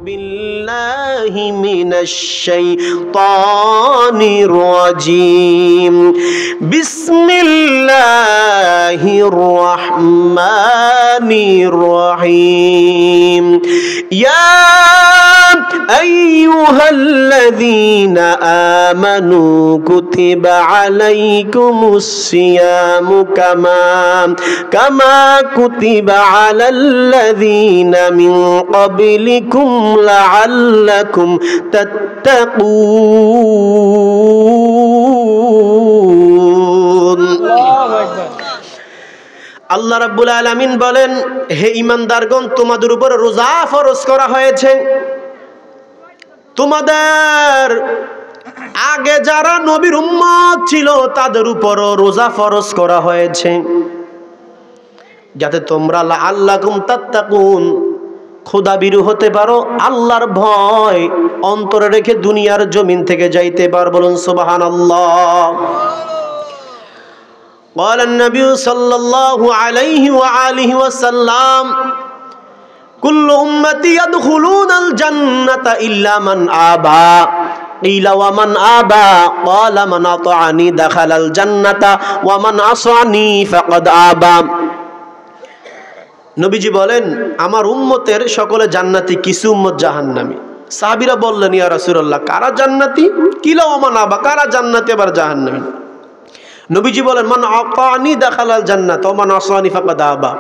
بالله من الشيطان الرجيم بسم الله الرحمن الرحيم يا أيها الذين آمنوا كتب عليكم الصيام كما كتب على الذين من قبلكم لعلكم تتقون আল্লাহ রাব্বুল আলামিন বলেন, হে ঈমানদারগণ, তোমাদের উপর রোজা ফরজ করা হয়েছে। তোমাদের আগে যারা নবীর উম্মত ছিল তাদের উপরও রোজা ফরজ করা হয়েছে, যাতে তোমরা লাআল্লাকুম তাত্তাকুন, খোদাভীরু হতে পারো, আল্লাহর ভয় অন্তরে রেখে দুনিয়ার জমিন থেকে যাইতে পার। বলুন সুবহানাল্লাহ। قال النبي صلى الله عليه وآله وسلم كل أمتي يدخلون الجنة إلا من آبى قيل ومن آبى قال من أطاعني دخل الجنة ومن عصاني فقد آبى। নবীজি বলেন, আমার উম্মতের সকলে জান্নাতি, কিছু উম্মত জাহান্নামী। সাহাবীরা বললেন, ইয়া রাসূলুল্লাহ, কারা জান্নাতি? কিলা ওয়া মান আবা, কারা জান্নাতি আবার জাহান্নামী? নবীজি বলেন, মান আতানি দাখালাল জান্নাত ওয়া মান আসানি ফাকাদ আবা।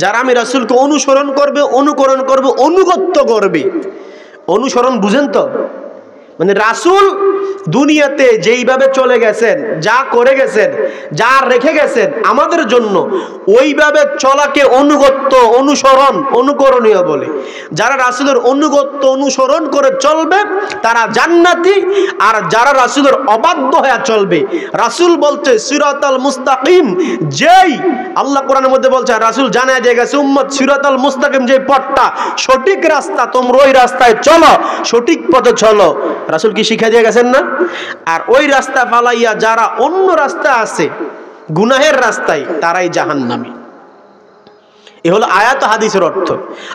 যারা আমি রাসূলকে অনুসরণ করবে, অনুকরণ করবে, অনুগত্য করবে। অনুসরণ বুঝেন তো? মানে রাসূল দুনিয়াতে যেইভাবে চলে গেছেন, যা করে গেছেন, যা রেখে গেছেন আমাদের জন্য, ওইভাবে চলাকে অনুগত্য, অনুসরণ, অনুকরণীয় বলে। যারা রাসূলের অনুগত্য অনুসরণ করে চলবে তারা জান্নাতি, আর যারা রাসূলের অবাধ্য হয়ে চলবে, রাসূল বলছে সিরাতাল মুস্তাকিম, যেই আল্লাহ কোরআনের মধ্যে বলছে, রাসূল জানায় দিয়ে গেছে উম্মত, সিরাতাল মুস্তাকিম যে পথটা, সঠিক রাস্তা, তোমরা ওই রাস্তায় চলো, সঠিক পথে চলো। রাসূল কি শিখিয়ে দিয়ে গেছেন না? আর ওই রাস্তা ফালাইয়া যারা অন্য রাস্তা আছে, গুনাহের রাস্তায়, তারাই জাহান্নামী। এ হলো আয়াত হাদিসের অর্থ।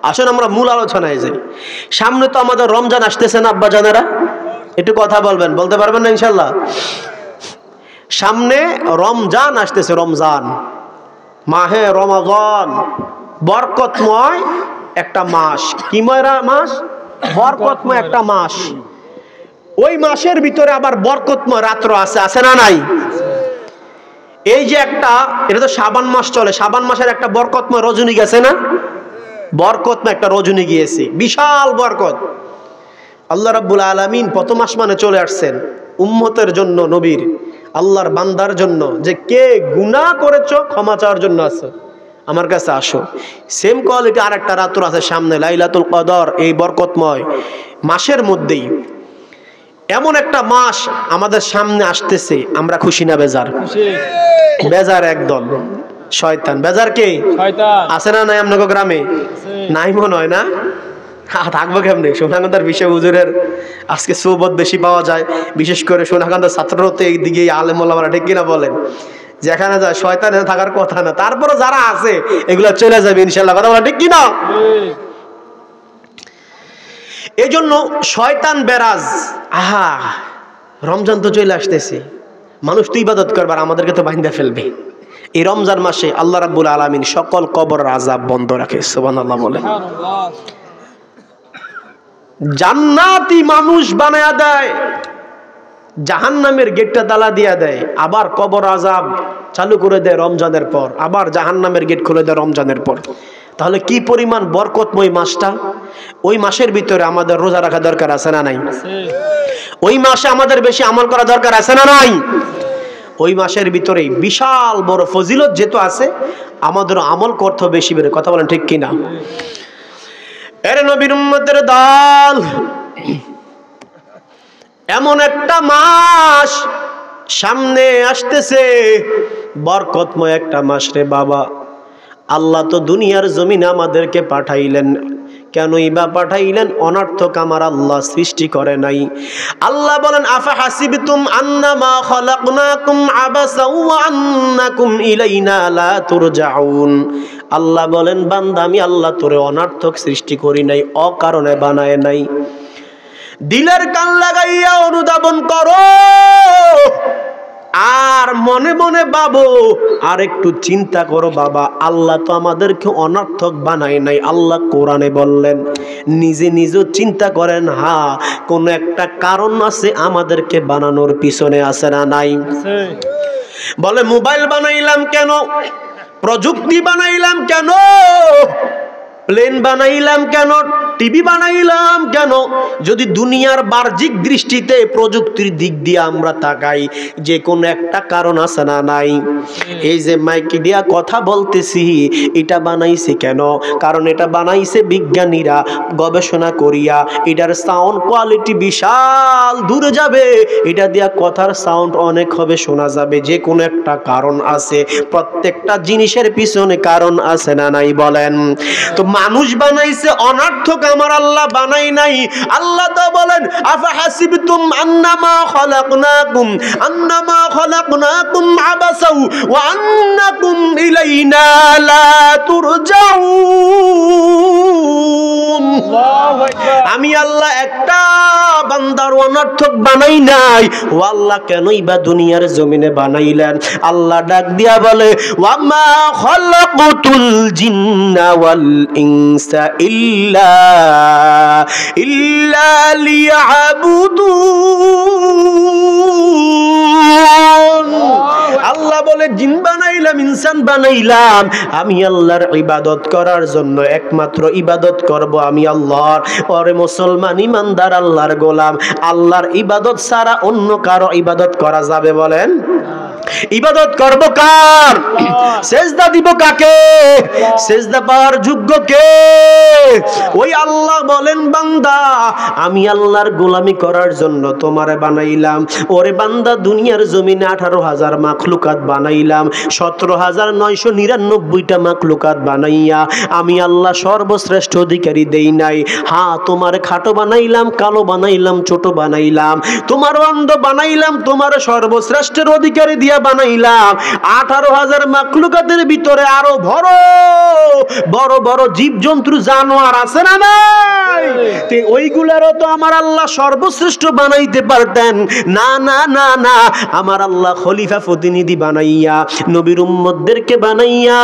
আসুন আমরা মূল আলোচনায় যাই। সামনে তো আমাদের রমজান আসতেছে না আব্বা জানেরা? একটু কথা বলবেন, বলতে পারবেন না ইনশাল্লাহ? সামনে রমজান আসতেছে, রমজান মাহে রমাদান, বরকতময় একটা মাস। কিময় মাস? বরকতময় একটা মাস। ওই মাসের ভিতরে আবার বরকতময় রাত্র আছে, আছে না নাই? এই যে একটা, এটা তো শাবান মাস চলে, শাবান মাসের একটা বরকতময় রজনী গেছে না? বরকতময় একটা রজনী গিয়েছে, বিশাল বরকত। আল্লাহ রাব্বুল আলামিন প্রথম আসমানে চলে আসছেন উম্মতের জন্য, নবীর, আল্লাহর বান্দার জন্য, যে কে গুনাহ করেছো ক্ষমা চাওয়ার জন্য আছে, আমার কাছে আসো। সেম কোয়ালিটি আর একটা রাত্র আছে সামনে, লাইলাতুল কদর। এই বরকতময় মাসের মধ্যেই এমন একটা মাস আমাদের সামনে আসতেছে, আমরা খুশি না বেজার? বেজার একদল, শয়তান। বেজার কে? শয়তান। আছে না নাই আপনাদের গ্রামে? নাই মনে হয় না? থাকবো কেমনি? সোনাকান্দার বিশ্ব হুজুরের আজকে সোবত বেশি পাওয়া যায়, বিশেষ করে সোনাকান্দার ছাত্ররা তো এইদিকে আলেম ওলামারা, ঠিক কিনা বলেন? যেখানে যায় শয়তান থাকার কথা না, তারপরে যারা আছে এগুলা চলে যাবে ইনশাল্লাহ, কথা বলা ঠিক কিনা? এই জন্য শয়তান বেরাজ, আহা রমজান তো চলে আসতেছে, মানুষ তো ইবাদত করবার, আমাদেরকে তো বাইন্ধা ফেলবে। এই রমজান মাসে আল্লাহ রাব্বুল আলামিন সকল কবরের আযাব বন্ধ রাখে। সুবহানাল্লাহ বলেন। জান্নাতি মানুষ বানায়া দেয়, জাহান্নামের গেটটা তালা দিয়া দেয়, আবার কবর আযাব চালু করে দেয় রমজানের পর, আবার জাহান্নামের গেট খুলে দেয় রমজানের পর। তাহলে কি পরিমাণ বরকতময় মাসটা! ওই মাসের ভিতরে আমাদের রোজা রাখা দরকার আছে না নাই? ওই মাসে আমাদের বেশি আমল করা দরকার আছে না নাই? ওই মাসের ভিতরে বিশাল বড় ফজিলত যেহেতু আছে, আমাদের আমল করতে বেশি বেড়ে, কথা বলেন ঠিক কিনা? এর নবীর উম্মতের দল, এমন একটা মাস সামনে আসতেছে, বরকতময় একটা মাস রে বাবা। আল্লাহ তো দুনিয়ার জমিনে আমাদেরকে পাঠাইলেন কেনই বা পাঠাইলেন? অনর্থক আমার আল্লাহ সৃষ্টি করে নাই। আল্লাহ বলেন আফা হাসিবতুম আন্নামা খালাকনাকুম আবাসা ওয়া আন্নাকুম ইলাইনা লা তুরজাউন। আল্লাহ বলেন বান্দা আমি আল্লাহ তোরে অনর্থক সৃষ্টি করি নাই, অকারণে বানায় নাই। দিলের কান লাগাইয়া অনুধাবন করো আর মনে মনে ভাবো, আর একটু চিন্তা করো বাবা, আল্লাহ তো আমাদেরকে অনর্থক বানায় নাই। আল্লাহ কোরআনে বললেন, নিজে নিজেও চিন্তা করেন, হ্যাঁ কোনো একটা কারণ আছে আমাদেরকে বানানোর পিছনে, আছে না নাই? বলে মোবাইল বানাইলাম কেন, প্রযুক্তি বানাইলাম কেন, প্লেন বানাইলাম কেন, টিভি বানাইলাম কেন? যদি দুনিয়ার বাহ্যিক দৃষ্টিতে প্রযুক্তির দিক দিয়ে আমরা তাকাই, যে কোনো একটা কারণ আছে না নাই? এই যে মাইক দিয়া কথা বলতেছি, এটা বানাইছে কেন? কারণ এটা বানাইছে বিজ্ঞানীরা গবেষণা করিয়া, এটার সাউন্ড কোয়ালিটি বিশাল দূরে যাবে, এটা দিয়া কথার সাউন্ড অনেক হবে, শোনা যাবে। যে কোনো একটা কারণ আছে, প্রত্যেকটা জিনিসের পিছনে কারণ আছে না নাই বলেন? তো মানুষ বানাইছে অনর্থক, আমার আল্লাহ বানাই নাই। আল্লাহ তো বলেন আফা হাসিবতুম আন্নামা খালাকনাকুম আবাসা ওয়া আন্নাকুম ইলাইনা লা তুরজাউন। আমি আল্লাহ একটা বান্দার অনর্থক বানাই নাই। ও আল্লাহ কেনই বা দুনিয়ার জমিনে বানাইলেন? আল্লাহ ডাক দিয়া বলে ওয়া মা খালাকুতুল জিন্না ওয়াল ইনসা ইল্লা লিয়াবুদুন। আল্লাহ বলে জিন বানাইলাম, ইনসান বানাইলাম আমি আল্লাহর ইবাদত করার জন্য, একমাত্র ইবাদত করব আমি আল্লাহর। ওরে মুসলমান ইমানদার আল্লাহর গোলাম, আল্লাহর ইবাদত ছাড়া অন্য কারো ইবাদত করা যাবে বলেন? ইবাদত করব কার? সেজদা দিব কাকে? সেজদা পাওয়ার যোগ্য কে? ওই আল্লাহ বলেন বান্দা আমি আল্লাহর গোলামি করার জন্য তোমারে বানাইলাম। ওরে বান্দা দুনিয়ার জমিনে 18,000 মাখলুকাত বানাইলাম, 17,999টা মাখলুকাত বানাইয়া আমি আল্লাহ সর্বশ্রেষ্ঠ অধিকারী দেই নাই। হ্যাঁ তোমার খাটো বানাইলাম, কালো বানাইলাম, ছোট বানাইলাম, তোমার অন্ধ বানাইলাম, তোমার সর্বশ্রেষ্ঠের অধিকারী দিয়া বানাইলাম। 18,000 মাখলুকাতের ভিতরে আরো বড় বড় বড় জীবজন্তু জানোয়ার আছে না নাই? ওইগুলারও তো আমার আল্লাহ সর্বশ্রেষ্ঠ বানাইতে পারতেন। না না না না, আমার আল্লাহ খলিফা প্রতিনিধি বানাইয়া, নবীর উম্মতদেরকে বানাইয়া,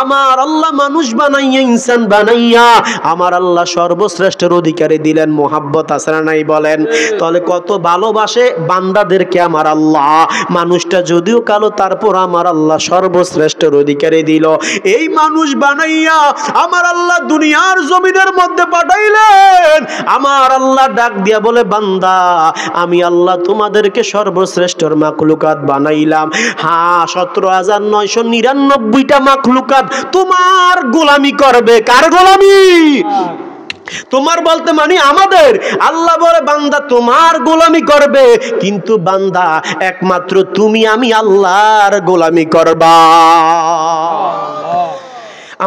আমার আল্লাহ মানুষ বানাইয়া, ইনসান বানাইয়া আমার আল্লাহ সর্বশ্রেষ্ঠের অধিকারী দিলেন। মোহাব্বত আছে না নাই বলেন? তাহলে কত ভালোবাসে বান্দাদেরকে আমার আল্লাহ। মানুষটা যদিও কালো, তারপর আমার আল্লাহ সর্বশ্রেষ্ঠের অধিকারী দিল। এই মানুষ বানাইয়া আমার আল্লাহ দুনিয়ার জমিনের মধ্যে পাঠাইলেন। আমার আল্লাহ ডাক দিয়া বলে বান্দা আমি আল্লাহ তোমাদেরকে সর্বশ্রেষ্ঠর মাখলুকাত বানাইলাম। হ্যাঁ 17,999টা মাখলুকাত তোমার গোলামি করবে। কার গোলামি? তোমার বলতে মানে আমাদের। আল্লাহ বলে বান্দা তোমার গোলামি করবে, কিন্তু বান্দা একমাত্র তুমি আমি আল্লাহর গোলামি করবা।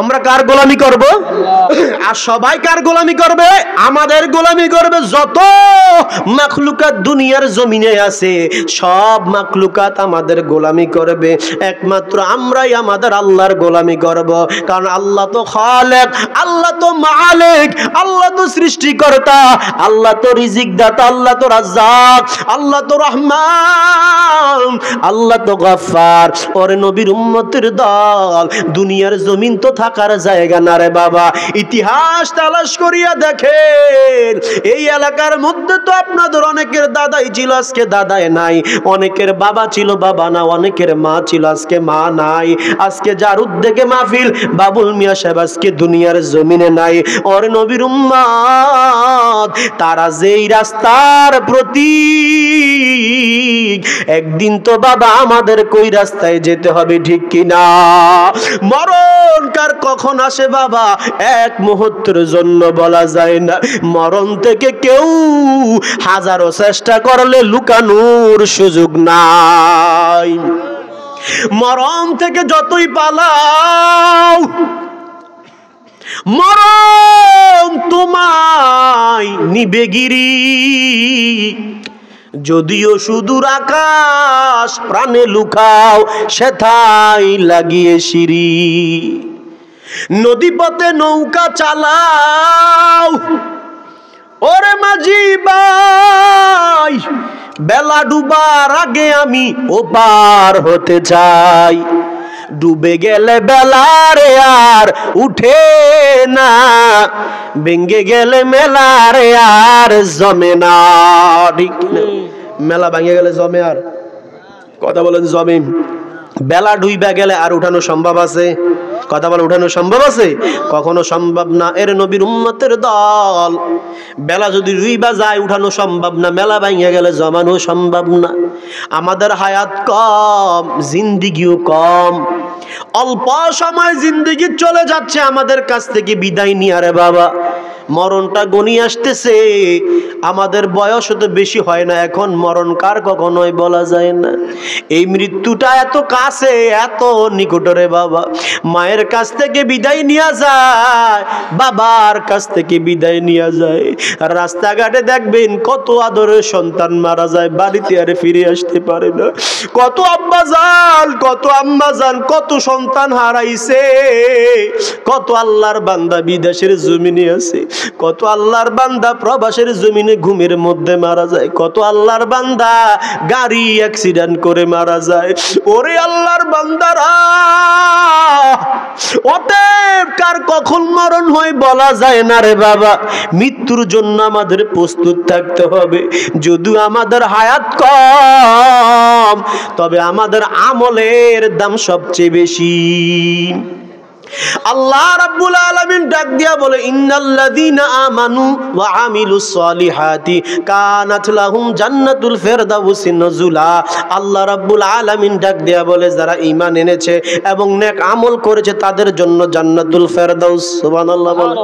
আমরা কার গোলামি করব? আর সবাই কার গোলামি করবে? আমাদের গোলামি করবে। যত মাখলুকাত দুনিয়ার জমিনে আছে সব মাখলুকাত আমাদের গোলামি করবে, একমাত্র আমরাই আমাদের আল্লাহর গোলামি করব। কারণ আল্লাহ তো খালেক, আল্লাহ তো মালিক, আল্লাহ তো সৃষ্টিকর্তা, আল্লাহ তো রিজিক দাতা, আল্লাহ তো রাজ্জাক, আল্লাহ তো রহমান, আল্লাহ তো গফফার। ওরে নবীর উম্মতের দল, দুনিয়ার জমিন তো থাকার জায়গা না রে বাবা। ইতিহাস তালাশ করিয়া দেখেন, এই এলাকার মধ্যে তো আপনাদের অনেকের দাদাই ছিল, আজকে দাদাই নাই। অনেকের বাবা ছিল, বাবা না। অনেকের মা ছিল, আজকে মা নাই। আজকে যার উদ্যোগে মাহফিল, বাবুল মিয়া সাহেব আজকে দুনিয়ার জমিনে নাই। ওর নবীর উম্মত তারা যেই রাস্তার প্রতীক, একদিন তো বাবা আমাদের কই রাস্তায় যেতে হবে, ঠিক কিনা? মরণ কার কখন আসে বাবা এক মুহূর্তের জন্য বলা যায় না। মরণ থেকে কেউ হাজারো চেষ্টা করলে লুকানোর সুযোগ নাই। মরণ থেকে যতই পালাও, মরণ তোমায় নিবে গিরি, যদিও সুদূর আকাশ প্রাণে লুকাও সেথায় লাগিয়ে সিঁড়ি। নদী পথে নৌকা চালাও ওরে মাঝি ভাই, বেলা ডুবার আগে আমি ওপার হতে চাই। ডুবে গেলে বেলারে আর উঠে না, ভেঙ্গে গেলে মেলারে আর জমে না। ঠিক না? মেলা ভেঙে গেলে জমে, আর কথা বলেন জমে। বেলা ডুইবা গেলে আর উঠানো সম্ভব আছে? কথা বলে উঠানো সম্ভব আছে? কখনো সম্ভব না। এর নবীর উম্মতের দল, বেলা যদি ডুইবা যায় উঠানো সম্ভব না, মেলা ভাঙিয়া গেলে জমানো সম্ভব না। আমাদের হায়াত কম, জিন্দিগিও কম, অল্প সময় জিন্দিগি চলে যাচ্ছে আমাদের কাছ থেকে বিদায় নিয়ে। রে বাবা, মরণটা গনি আসতেছে, আমাদের বয়স তো বেশি হয় না এখন, মরণ কার কখনোই বলা যায় না। এই মৃত্যুটা এত কাছে, এত নিকটরে বাবা। মায়ের কাছ থেকে বিদায় নিয়ে যায়, বাবার কাছ থেকে বিদায় নিয়ে যায়। রাস্তাঘাটে দেখবেন কত আদরের সন্তান মারা যায়, বাড়িতে আর ফিরে আসতে পারে না। কত আব্বা জান, কত আম্মা জান, কত সন্তান হারাইছে। কত আল্লাহর বান্দা বিদেশের জমিনে আছে, কত আল্লাহর বান্দা প্রবাসের জমিনে ঘুমের মধ্যে মারা যায়, কত আল্লাহর বান্দা গাড়ি অ্যাক্সিডেন্ট করে মারা যায়। ওরে আল্লাহর বান্দারা, অতএব কার কখন মরণ হয় বলা যায় না রে বাবা। মৃত্যুর জন্য আমাদের প্রস্তুত থাকতে হবে। যদিও আমাদের হায়াত কম, তবে আমাদের আমলের দাম সবচেয়ে বেশি। আল্লাহ রাব্বুল আলামিন ডাক দিয়া বলে, ইন্নাল্লাযীনা আমানু ওয়া আমিলুস সলিহাতি কানাত লাহুম জান্নাতুল ফিরদাউসি নুজুলা। আল্লাহ রাব্বুল আলামিন ডাক দিয়া বলে, যারা ঈমান এনেছে এবং নেক আমল করেছে তাদের জন্য জান্নাতুল ফিরদাউস। সুবহানাল্লাহ বলে।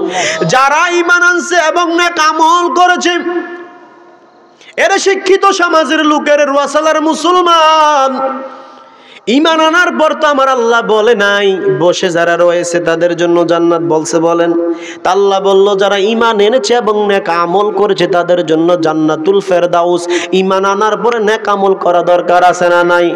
যারা ঈমান আনছে এবং নেক আমল করেছে, এরা শিক্ষিত সমাজের লোকের রুয়াসালার মুসলমান। ঈমান আনার পর তো আমার আল্লাহ বলে নাই বসে যারা রয়েছে তাদের জন্য জান্নাত বলছে, বলেন? তা আল্লাহ বলল যারা ঈমান এনেছে এবং নেক আমল করেছে তাদের জন্য জান্নাতুল ফেরদাউস। ঈমান আনার পরে নেক আমল করা দরকার আছে না নাই?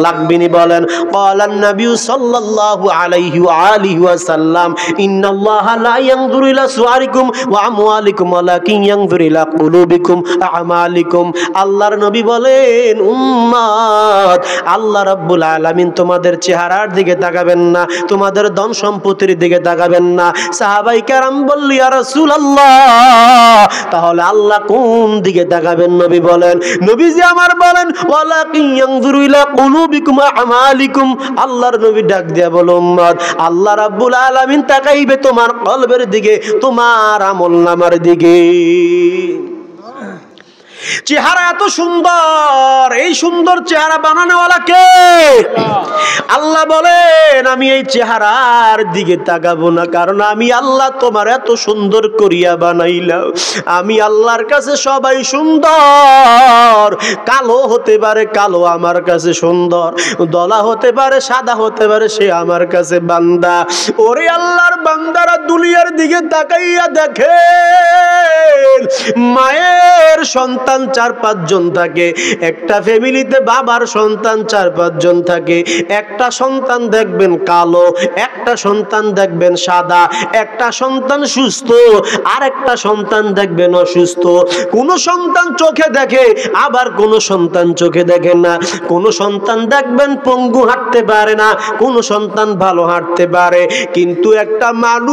লাগবেনি, বলেন? ক্বালান নবী সাল্লাল্লাহু আলাইহি ওয়া আলিহি ওয়াসাল্লাম, ইন্নাল্লাহা লা ইয়ানজুরু ইলা সুওয়ারিকুম ওয়া আমওয়ালিকুম ওয়ালাকিন ইয়ানজুরু ইলা কুলুবিকুম ওয়া আমালিকুম। আল্লাহর নবী বলেন, উম্মত, আল্লাহ রাব্বুল আলামিন তোমাদের চেহারার দিকে তাকাবেন না, তোমাদের ধন সম্পত্তির দিকে তাকাবেন না। সাহাবায়ে কেরাম বলল, ইয়া রাসূলুল্লাহ, তাহলে আল্লাহ কোন দিকে তাকাবেন? নবী বলেন, নবীজি আমার বলেন, ওয়ালাকিন ইয়ানজুরু ইলা কুলুবিকুম ওয়া আমালিকুম। আল্লাহর নবী ডাক দিয়া বলো, উম্মত, আল্লাহ রাব্বুল আলামিন তাকাইবে তোমার কলবের দিকে, তোমার আমলনামার দিকে। চেহারা এত সুন্দর, এই সুন্দর চেহারা বানানোওয়ালা কে? আল্লাহ বলেন, আমি এই চেহারার দিকে তাকাবো না, কারণ আমি আল্লাহ তোমার এত সুন্দর করিয়া বানাইলাম। আমি আল্লাহর কাছে সবাই সুন্দর। কালো হতে পারে, কালো আমার কাছে সুন্দর। দলা হতে পারে, সাদা হতে পারে, সে আমার কাছে বান্দা। ওরে আল্লাহর বান্দারা, দুনিয়ার দিকে তাকাইয়া দেখে, মায়ের সন্তান 4-5 জন থাকে, একটা ফ্যামিলিতে বাবার সন্তান 4-5 জন থাকে। একটা সন্তান দেখবেন কালো, একটা সন্তান দেখবেন সাদা, একটা সন্তান সুস্থ, আর একটা সন্তান দেখবেন অসুস্থ। কোন সন্তান চোখে দেখে, আবার কোন সন্তান চোখে দেখে না। কোন সন্তান দেখবেন পঙ্গু, হাঁটতে পারে না, কোন সন্তান ভালো হাঁটতে পারে। কিন্তু একটা মানুষ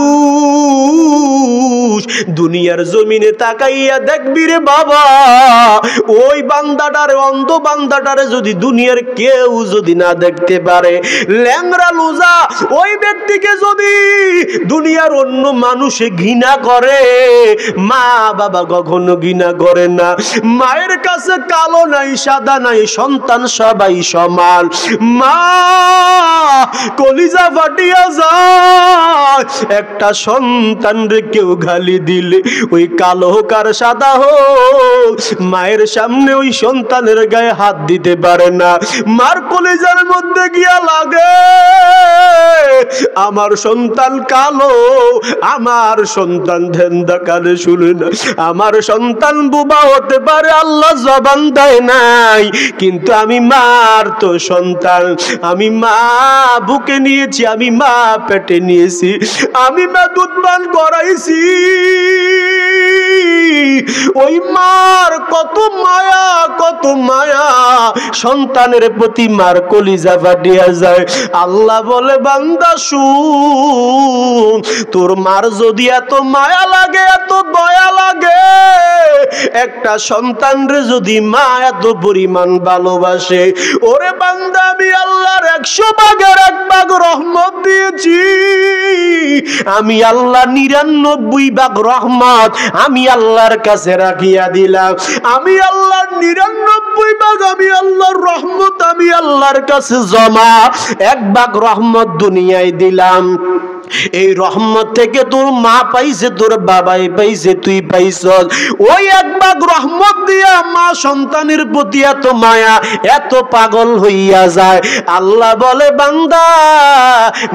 দুনিয়ার জমিনে তাকাইয়া দেখবি রে বাবা, ওই বান্দাটারে, অন্ধ বান্দাটারে যদি দুনিয়ার কেউ যদি না দেখতে পারে, ল্যাংড়া লুজা ওই ব্যক্তিকে যদি দুনিয়ার অন্য মানুষে ঘৃণা করে, মা বাবা কখনো ঘৃণা করে না। মায়ের কাছে কালো নাই, সাদা নাই, সন্তান সবাই সমান। মা কলিজা ফাটিয়া যায়, একটা সন্তান রে কেউ গালি দিলে, ওই কালো হোক আর সাদা হোক, মায়ের সামনে ওই সন্তানের গায়ে হাত দিতে পারে না। মার কলিজার মধ্যে গিয়া লাগে, আমার সন্তান কালো, আমার সন্তান ধ্যানদা কানে শুনে না, আমার সন্তান বুবা হতে পারে, আল্লাহ জবান দেয় নাই, কিন্তু আমি মার তো সন্তান, আমি মা বুকে নিয়েছি, আমি মা পেটে নিয়েছি, আমি মা দুধ পান করাইছি। ওই মার কত মায়া, কত মায়া সন্তানের প্রতি, মার কলিজা ফাটিয়া যায়। আল্লাহ বলে বান্দা শুন, তোর মার যদি এত মায়া লাগে, এত দয়া লাগে, একটা সন্তানরে যদি মা এত পরিমাণ ভালোবাসে, ওরে বান্দা আমি আল্লাহর 100 ভাগের 1 ভাগ রহমত দিয়েছি। আমি আল্লাহ 99 ভাগ রহমত আমি আল্লাহর কাছে রাখিয়া দিলাম। আমি আল্লাহর 99 ভাগ, আমি আল্লাহর রহমত আমি আল্লাহর কাছে জমা 1 ভাগ রহমত দুনিয়ায় দিলাম। এই রহমত থেকে তোর মা পাইছে, তোর বাবাই পাইছে, তুই পাইছ। ওই 1 ভাগ রহমত দিয়া মা সন্তানের প্রতি এত মায়া, এত পাগল হইয়া যায়। আল্লাহ বলে বান্দা,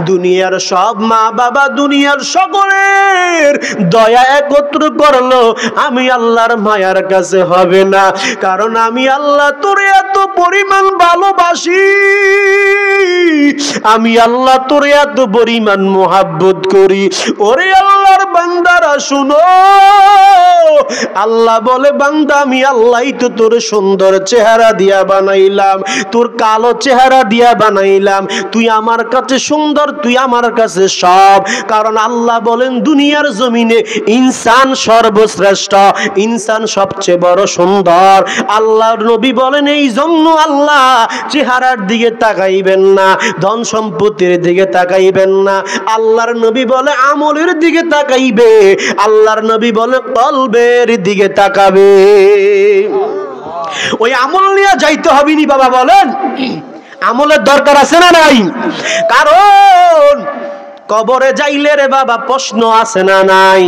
দুনিয়ার সব মা বাবা, দুনিয়ার সকলের দয়া একত্র করলো, আমি আল্লাহর মায়ার কাছে হবে না। কারণ আমি আল্লাহ তোরে এত পরিমাণ ভালোবাসি, আমি আল্লাহ তোরে এত পরিমাণ মোহাব্বত করি। ওরে আল্লাহর বান্দারা শুনো, আল্লাহ বলে বান্দা আমি আল্লাহই তো তোর সুন্দর চেহারা দিয়া বানাইলাম, তোর কালো চেহারা দিয়া বানাইলাম, তুই আমার কাছে সুন্দর, তুই আমার কাছে সব। কারণ আল্লাহ বলেন দুনিয়ার জমিনে ইনসান সর্বশ্রেষ্ঠ, ইনসান সবচেয়ে বড় সুন্দর। আল্লাহর নবী বলেন এই জন্য আল্লাহ চেহারার দিকে তাকাইবেন না, ধন সম্পত্তির দিকে তাকাইবেন না, আল্লাহর নবী বলে আমলের দিকে তাকাইবে, আল্লাহর নবী বলে কলবের দিকে তাকাবে। ওই আমল নিয়ে যাইতে হবে নি বাবা, বলেন আমলের দরকার আছে না নাই? কারণ কবরে যাইলে রে বাবা প্রশ্ন আছে না নাই?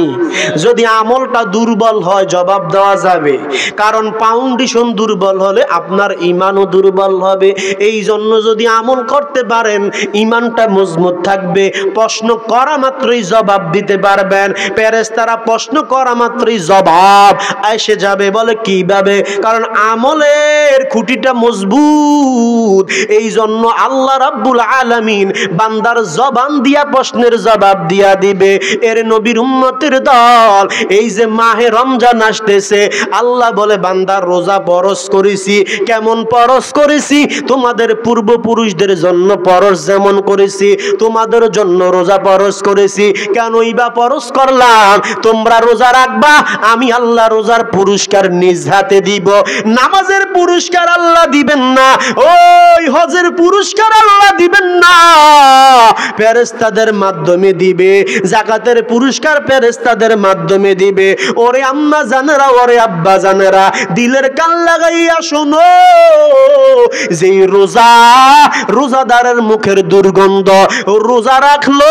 যদি আমলটা দুর্বল হয় জবাব দেওয়া যাবে, কারণ ফাউন্ডেশন দুর্বল হলে আপনার ঈমানও দুর্বল হবে। এই জন্য যদি আমল করতে পারেন ঈমানটা মজবুত থাকবে, প্রশ্ন করা মাত্রই জবাব দিতে পারবেন। ফেরেশতারা প্রশ্ন করা মাত্রই জবাব এসে যাবে। বলে কিভাবে? কারণ আমলের খুঁটিটা মজবুত। এই জন্য আল্লাহ রাব্বুল আলামিন বান্দার জবান দিয়া প্রশ্নের জবাব দিয়া দিবে। এর নবীর উম্মতের দল, এই যে মাহে রমজান আসতেছে, আল্লাহ বলে বান্দার রোজা ফরজ করেছি। কেমন ফরজ করেছি? তোমাদের পূর্বপুরুষদের জন্য ফরজ যেমন করেছি, তোমাদের জন্য রোজা ফরজ করেছি। কেনই বা ফরজ করলাম? তোমরা রোজা রাখবা, আমি আল্লাহ রোজার পুরস্কার নিজ হাতে দিব। নামাজের পুরস্কার আল্লাহ দিবেন না, ওই হজের পুরস্কার আল্লাহ দিবেন না, ফেরেশতাদের মাধ্যমে দিবে। যাকাতের পুরস্কার ফেরেশতাদের মাধ্যমে দিবে। ওরে আম্মা জানেরা, ওরে আব্বা জানেরা, দিলের কান লাগাইয়া শোনো, যে রোজাদারের মুখের দুর্গন্ধ, রোজা রাখলো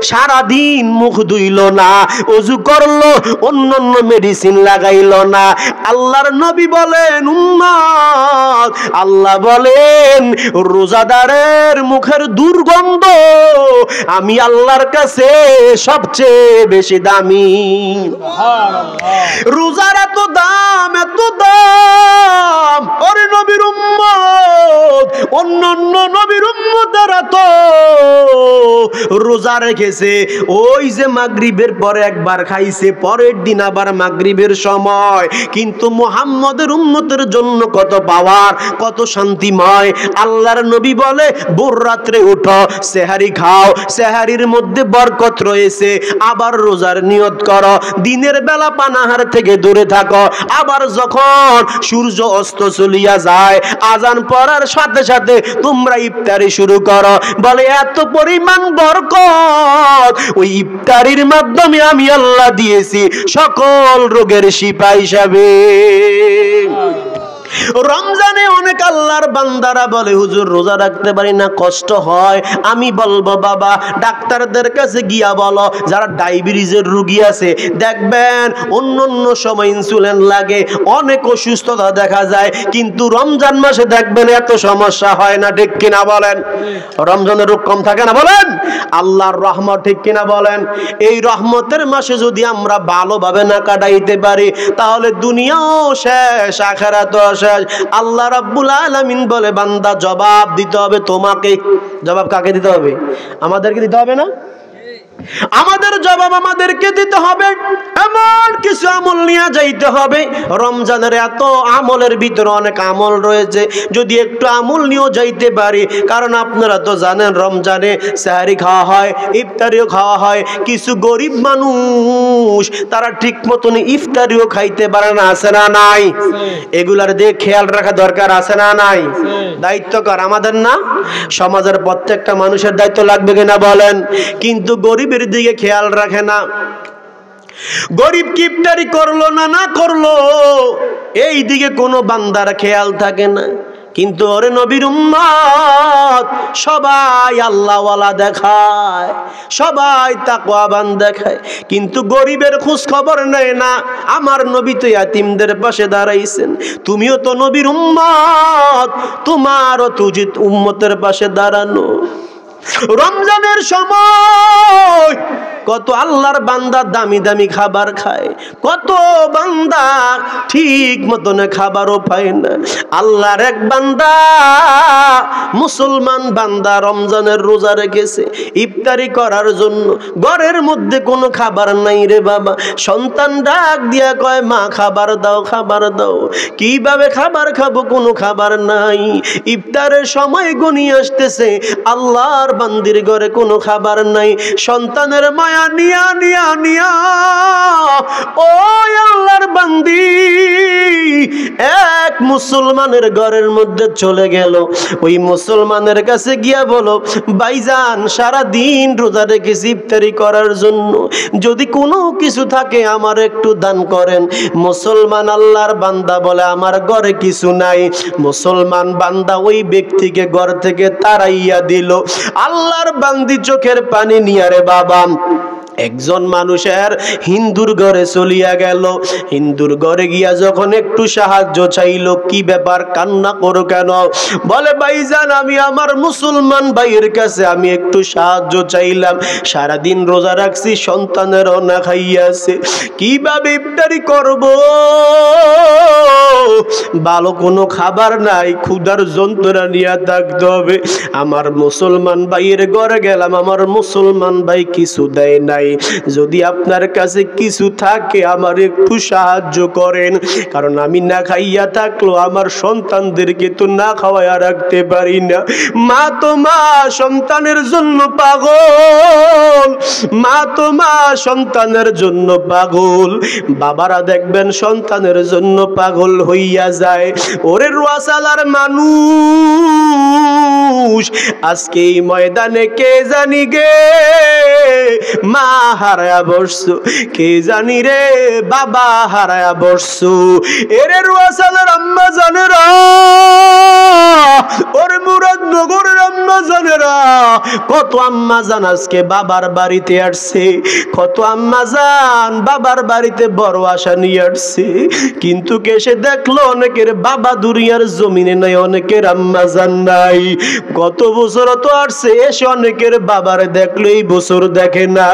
সারা দিন মুখ ধুইল না, ওযু করলো, অন্যান্য মেডিসিন লাগাইল না, আল্লাহর নবী বলেন উম্মত, আল্লাহ বলেন রোজাদারের মুখের দুর্গন্ধ আমি আল্লাহর কাছে সবচেয়ে বেশি দামি। রোজার এত দাম, এত দাম। ওরে নবীর উম্মত, অন্যান্য নবীর উম্মতেরা তো রোজা রেখেছে, ওই যে মাগরিবের পরে একবার খাইছে, পরের দিন আবার মাগরিবের সময়। কিন্তু মুহাম্মদের উম্মতের জন্য কত পাওয়ার, কত শান্তিময়। আল্লাহর নবী বলে ভোর রাত্রে উঠো, সেহারি খাও, সেহারির মধ্যে বরকত রয়েছে। আবার রোজার নিয়ত করো, দিনের বেলা পানাহার থেকে দূরে থাকো। আবার যখন সূর্য অস্ত চলিয়া যায়, আজান পড়ার সাথে সাথে তোমরা ইফতারি শুরু করো। বলে এত পরিমাণ বরকত ওই ইফতারির মাধ্যমে আমি আল্লাহ দিয়েছি সকল রোগের শিফা হিসাবে। রমজানে অনেক আল্লাহর বান্দারা বলে হুজুর রোজা রাখতে পারি না, কষ্ট হয়। আমি বলবো বাবা ডাক্তারদের কাছে গিয়া বলো, যারা ডায়াবেটিসের রোগী আছে দেখবেন অন্য সময় ইনসুলিন লাগে, অনেক অসুস্থতা দেখা যায়, কিন্তু রমজান মাসে দেখবেন এত সমস্যা হয় না। ঠিক কিনা বলেন? রমজানের রোগ কম থাকে না বলেন? আল্লাহর রহমত, ঠিক কিনা বলেন? এই রহমতের মাসে যদি আমরা ভালোভাবে না কাটাইতে পারি তাহলে দুনিয়াও শেষ, আখিরাতও শেষ। আল্লাহ রাব্বুল আলামিন বলে বান্দা জবাব দিতে হবে তোমাকে। জবাব কাকে দিতে হবে? আমাদেরকে দিতে হবে না? আমাদের জবাব আমাদেরকে দিতে হবে। এমন কিছু আমল নিয়ে যাইতে হবে। রমজানের এত আমলের ভিতরে অনেক আমল রয়েছে, যদি একটু আমল নিয়েও যাইতে পারি। কারণ আপনারা তো জানেন রমজানে সেহরি খাওয়া হয়, ইফতারিও খাওয়া হয়। কিছু গরিব মানুষ তারা ঠিক মতন ইফতারিও খাইতে পারে না, আছে না নাই? এগুলার দিকে খেয়াল রাখা দরকার, আছে না নাই? দায়িত্ব কার? আমাদের না? সমাজের প্রত্যেকটা মানুষের দায়িত্ব লাগবে কিনা বলেন? কিন্তু গরিবের দিকে খেয়াল রাখে না। গরিব কি ইফতারি করলো না করলো এই দিকে কোনো বান্দার খেয়াল থাকে না। কিন্তু ওরে নবীর উম্মত সবাই আল্লাহওয়ালা দেখায়, সবাই তাকওয়াবান দেখায়, কিন্তু গরিবের খোঁজ খবর নেয় না। আমার নবী তো ইয়াতিমদের পাশে দাঁড়াইছেন। তুমিও তো নবীর উম্মত, তোমারও তো উচিত উম্মতের পাশে দাঁড়ানো। রমজানের সময় কত আল্লাহর বান্দা দামি দামি খাবার খায়, কত বান্দা ঠিক মতন খাবারও পায় না। আল্লাহর এক বান্দা, মুসলমান বান্দা রমজানের রোজা রেখেছে ইফতারি করার জন্য। ঘরের মধ্যে কোনো খাবার নাই রে বাবা। সন্তান ডাক দিয়া কয় মা খাবার দাও, খাবার দাও। কিভাবে খাবার খাবো? কোনো খাবার নাই। ইফতারের সময় গনিয়ে আসতেছে, আল্লাহর বান্দির ঘরে কোনো খাবার নাই। সন্তানের মায়া নিয়া নিয়া নিয়া ও আল্লাহর বান্দি এক মুসলমানের ঘরের মধ্যে চলে গেল। ওই মুসলমানের কাছে গিয়া বলো, ভাইজান সারা দিন রোজা রেখেছি ইফতারি করার জন্য, যদি কোনো কিছু থাকে আমার একটু দান করেন। মুসলমান আল্লাহর বান্দা বলে আমার ঘরে কিছু নাই। মুসলমান বান্দা ওই ব্যক্তিকে ঘর থেকে তাড়াইয়া দিল। আল্লাহর বান্দি চোখের পানি নিয়ে রে বাবা একজন মানুষের হিন্দুর ঘরে চলিয়া গেল। হিন্দুর ঘরে গিয়া যখন একটু সাহায্য চাইল, কি ব্যাপার কান্না করো কেন? বলে ভাইজান আমি আমার মুসলমান ভাইয়ের কাছে আমি একটু সাহায্য চাইলাম। সারাদিন রোজা রাখছি, সন্তানেরও না খাইয়াছে, কিভাবে ইফতারি করব? ভালো কোনো খাবার নাই, ক্ষুধার যন্ত্রণা নিয়ে থাকতে হবে। আমার মুসলমান ভাইয়ের ঘরে গেলাম, আমার মুসলমান ভাই কিছু দেয় নাই। যদি আপনার কাছে কিছু থাকে আমার একটু সাহায্য করেন, কারণ আমি না খাইয়া থাকলো আমার সন্তানদেরকে তো না খাওয়াইয়া রাখতে পারি না। মা তো মা সন্তানের জন্য পাগল, মা তো মা সন্তানের জন্য পাগল। বাবারা দেখবেন সন্তানের জন্য পাগল হইয়া যায়। ওরে রোয়াসালার মানুষ আজকে এই ময়দানে কে জানি গে মা হারায়া বসছো, কে জানি রে বাবা হারায়া বসছো। এরে রোয়াসালার আম্মা জানেরা, ওরে মুরাদনগরের আম্মা জানেরা, কত আম্মা জান আজকে বাবার বাড়িতে আসছে, কত আম্মা জান বাবার বাড়িতে বড় আশা নিয়ে আসছে, কিন্তু কেসে দেখলো অনেকের বাবা দুনিয়ার জমিনে নাই, অনেকের আম্মা জান নাই। গত বছর তো আসছে, এসে অনেকের বাবারে দেখলো, এই বছর দেখে না।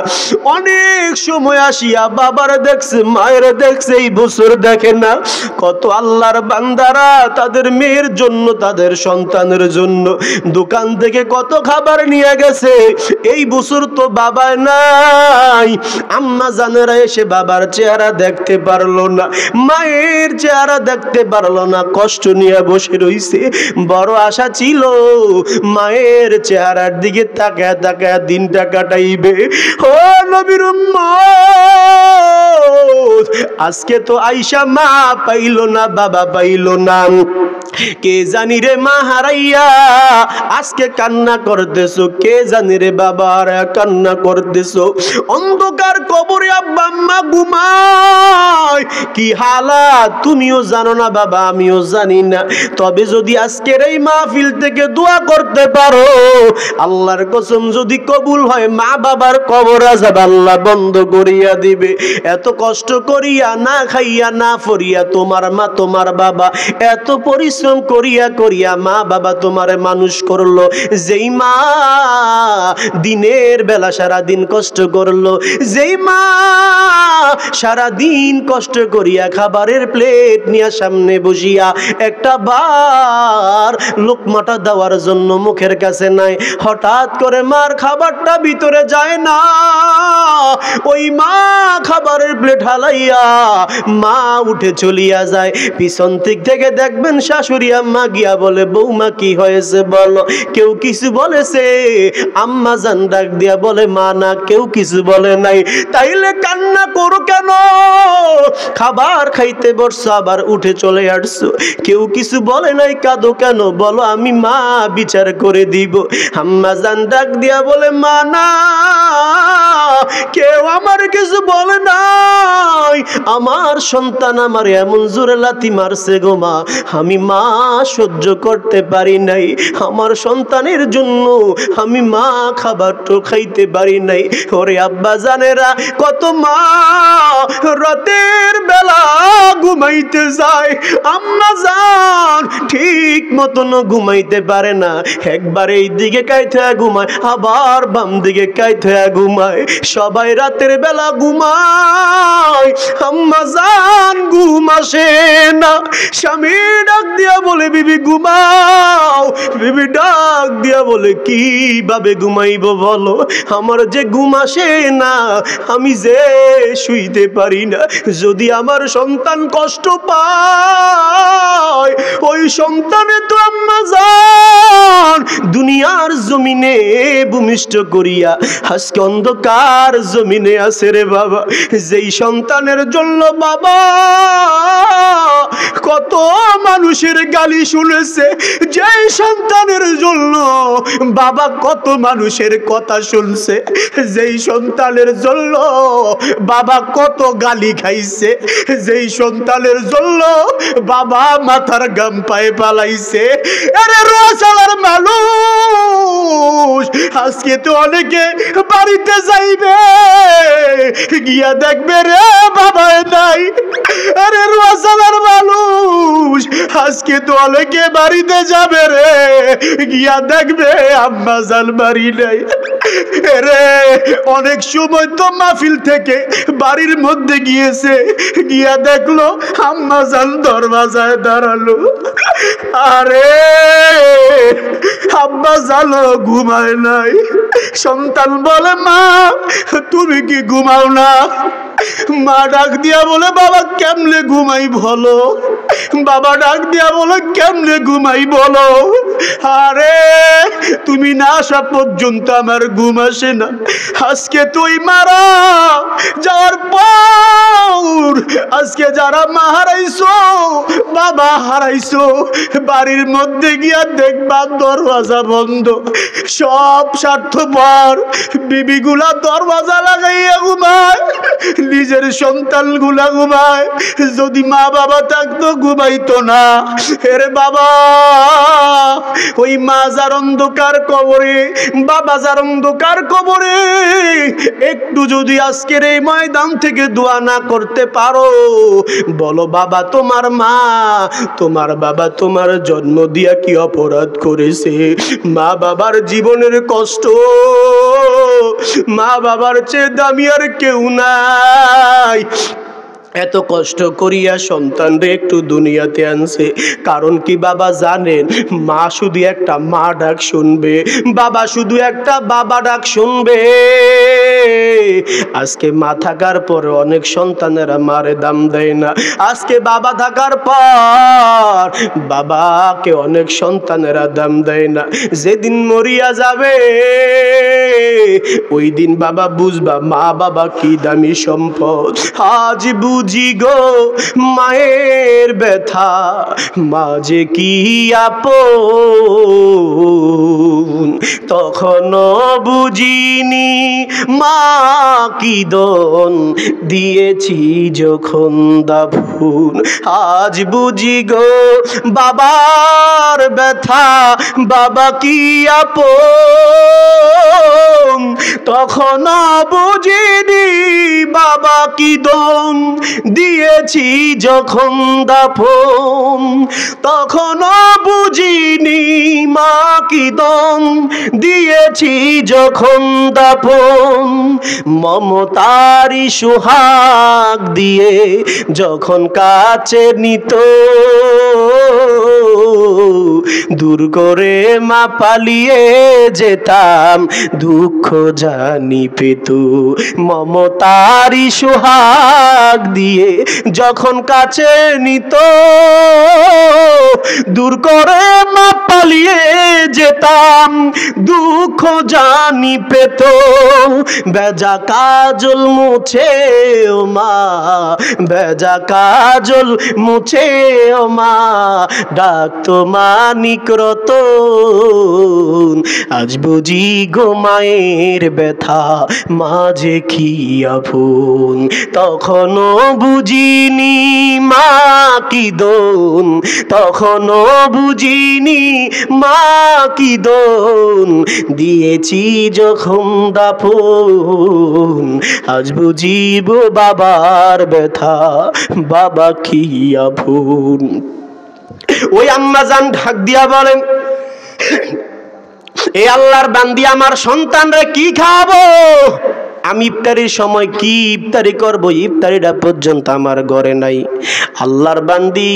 অনেক সময় আসিয়া বাবারে দেখছে, মায়ের দেখছে, এই বছর দেখে না। কত আল্লাহর বান্দারা তাদের মেয়ের জন্য, তাদের সন্তানের জন্য দোকান থেকে কত খাবার নিয়ে গেছে, এই বছর তো বাবা নাই। আম্মা জানেরা এসে বাবার চেহারা দেখতে পারলো না, মায়ের চেহারা দেখতে পারলো না, কষ্ট নিয়ে বসে রইছে। বড় আশা ছিল মায়ের চেহারার দিকে তাকায় তাকায় দিনটা কাটাইবে। ও নবীর উম্মত আজকে তো আয়েশা মা পাইল না, বাবা পাইল না, কে জানি রে মা হারাইয়া আজকে কান্না করতেছো, কে জানি রে বাবা হারাইয়া কান্না করতেছো। অন্ধকার কবরে আব্বা আম্মা ঘুমায়, কি হালাত তুমিও জানো না বাবা, আমিও জানি না। তবে যদি আজকের এই মাহফিল থেকে দোয়া করতে পারো, আল্লাহর কসম যদি কবুল হয়, মা বাবার কবর আযাব আল্লাহ বন্ধ করিয়া দিবে। এত কষ্ট করিয়া না খাইয়া না ফরিয়া তোমার মা তোমার বাবা এত পরিশ্রম করিয়া করিয়া মা বাবা তোমারে মানুষ করলো, যেই মা দিনের বেলা সারা দিন কষ্ট করলো, যেই মা সারা দিন কষ্ট করিয়া খাবারের প্লেট নিয়ে সামনে বসিয়া একটা বার লোকমাটা দেওয়ার জন্য মুখের কাছে নাই, হঠাৎ করে মার খাবারটা ভিতরে যায় না, ওই মা খাবারের প্লেট হালাইয়া মা উঠে চলিয়া যায়। পিছন থেকে দেখবেন শাশুড়ি আম্মা গিয়া বলে, বৌমা কি হয়েছে বলো? কেউ কিছু বলেছে? আম্মা জান ডাক দিয়া বলে, মা না, কেউ কিছু বলে নাই। তাইলে কান্না করো কেন? খাবার খাইতে বসছো আবার উঠে চলে আসছো, কেউ কিছু বলে নাই, কাঁদো কেন? বলো আমি মা বিচার করে দিব। আম্মা জান ডাক দিয়া বলে, মা না, কেউ আমার কিছু বলে নাই, আমার সন্তান আমার এমন জোরে লাথি মারছে গো মা, আমি মা সহ্য করতে পারি নাই, আমার সন্তানের জন্য আমি মা খাবারটা খাইতে পারি নাই। ওরে আব্বা জানেরা, কত মা রাতের বেলা ঘুমাইতে যায়, আম্মা জান ঠিক মতন ঘুমাইতে পারে না, একবার এই দিকে কাইথা ঘুমায়, আবার বাম দিকে কাইথা ঘুমায়, সবাই রাতের বেলা ঘুমায়, আম্মা জান ঘুম আসে না। স্বামী ডাক দিয়া বলে, বিবি ঘুমাও। বিবি ডাক দিয়া বলে, কিভাবে ঘুমাইব বলো, আমার যে ঘুম আসে না, আমি যে শুইতে পারি না, যদি আমার সন্তান কষ্ট পায়, ওই সন্তানে তো আম্মা জান দুনিয়ার জমিনে ভূমিষ্ঠ করিয়া আজকে অন্ধকার জমিনে আছে রে বাবা। যেই সন্তানের জন্য বাবা কত মানুষের গালি শুনেছে, যেই সন্তানের জন্য বাবা কত মানুষের কথা শুনছে, যেই সন্তানের জন্য বাবা কত গালি খাইছে, যেই সন্তানের জন্য বাবা মাথার গাম পায়ে পালাইছে। আরে রোয়াশালার মানুষ আজকে তো অনেকে বাড়িতে যাইবে, গিয়া দেখবে রে বাবা নাই। আরে রোয়াশালার মানুষ আজকে তো অনেকে বাড়িতে যাবে রে, গিয়া দেখবে আম্মা জান বাড়ি নাই রে। অনেক সময় তো মাহফিল থেকে বাড়ির মধ্যে গিয়েছে, গিয়া দেখলো আম্মা জান দরওয়াজায় দাঁড়ালো, আরে আব্বা জানো ঘুমায় নাই। সন্তান বলে, মা তুমি কি ঘুমাও না? মা ডাক দিয়া বলে, বাবা কেমনে ঘুমাই বলো? বাবা ডাক দিয়া বলে, কেমনে ঘুমাই বলো? আরে তুমি না আসা পর্যন্ত আমার ঘুম আসে না। আজকে তুই মারা যাওয়ার পর আজকে যারা মা হারাইছো, বাবা হারাইছো, বাড়ির মধ্যে গিয়া দেখবা দরওয়াজা বন্ধ, সব স্বার্থপর বিবিগুলা দরওয়াজা লাগাইয়া ঘুমায়, নিজের সন্তান গুলা ঘুমায়। যদি মা বাবা থাকতো ঘুমাইতো না। এরে বাবা, ওই মা যার অন্ধকার কবরে, বাবা যার অন্ধকার কবরে, একটু যদি আজকের এই ময়দান থেকে দোয়া না করতে পারো, বলো বাবা তোমার মা তোমার বাবা তোমার জন্ম দিয়া কি অপরাধ করেছে? মা বাবার জীবনের কষ্ট মা বাবার চেয়ে দামি আর কেউ নাই। এত কষ্ট করিয়া সন্তানরে একটু দুনিয়াতে আনছে, কারণ কি বাবা জানেন? মা শুধু একটা মা ডাক শুনবে, বাবা শুধু একটা বাবা ডাক শুনবে। আজকে মা থাকার পর অনেক সন্তানেরা মারে দাম দেয় না। আজকে বাবা থাকার পর বাবাকে অনেক সন্তানেরা দাম দেয় না। যেদিন মরিয়া যাবে ওই দিন বাবা বুঝবা মা বাবা কি দামি সম্পদ। আজ বুঝি গো মায়ের ব্যথা, মা যে কি আপন। তখনও বুঝিনি মা কি দন দিয়েছি যখন দাফন। আজ বুঝি গো বাবার ব্যথা, বাবা কি আপন। তখনও বুঝিনি বাবা কি দন দিয়েছি যখন দাফন। তখনও বুঝিনি মা কি দন দিয়েছি যখন দাফন। মমতারি সোহাগ দিয়ে যখন কাছে নিত, দূর করে মা পালিয়ে যেতাম দুঃখ জানি পেত। মমতারি সোহাগ দিয়ে যখন কাছে নিত, দূর করে মা পালিয়ে যেতাম দুঃখ জানি পেত। বেজা কাজল মুছে ও মা, বেজা কাজল মুছে ও মা, ডাকতো মানিক রতন। আজ বুঝি গো মায়ের ব্যথা, মাঝে কি আপন। তখনও বুঝিনি মা কি দন, তখনও বুঝিনি মা কি দন দিয়েছি যখন দাফন। আজ বুঝিব বাবার ব্যথা, বাবা কি আপন। ওই আম্মা জান ঢাক দিয়া বলেন, এ আল্লাহর বান্দি আমার সন্তানরে কি খাওয়াবো? আমি ইফতারির সময় কি ইফতারি করব, ইফতারিটা পর্যন্ত আমার ঘরে নাই। আল্লাহর বান্দি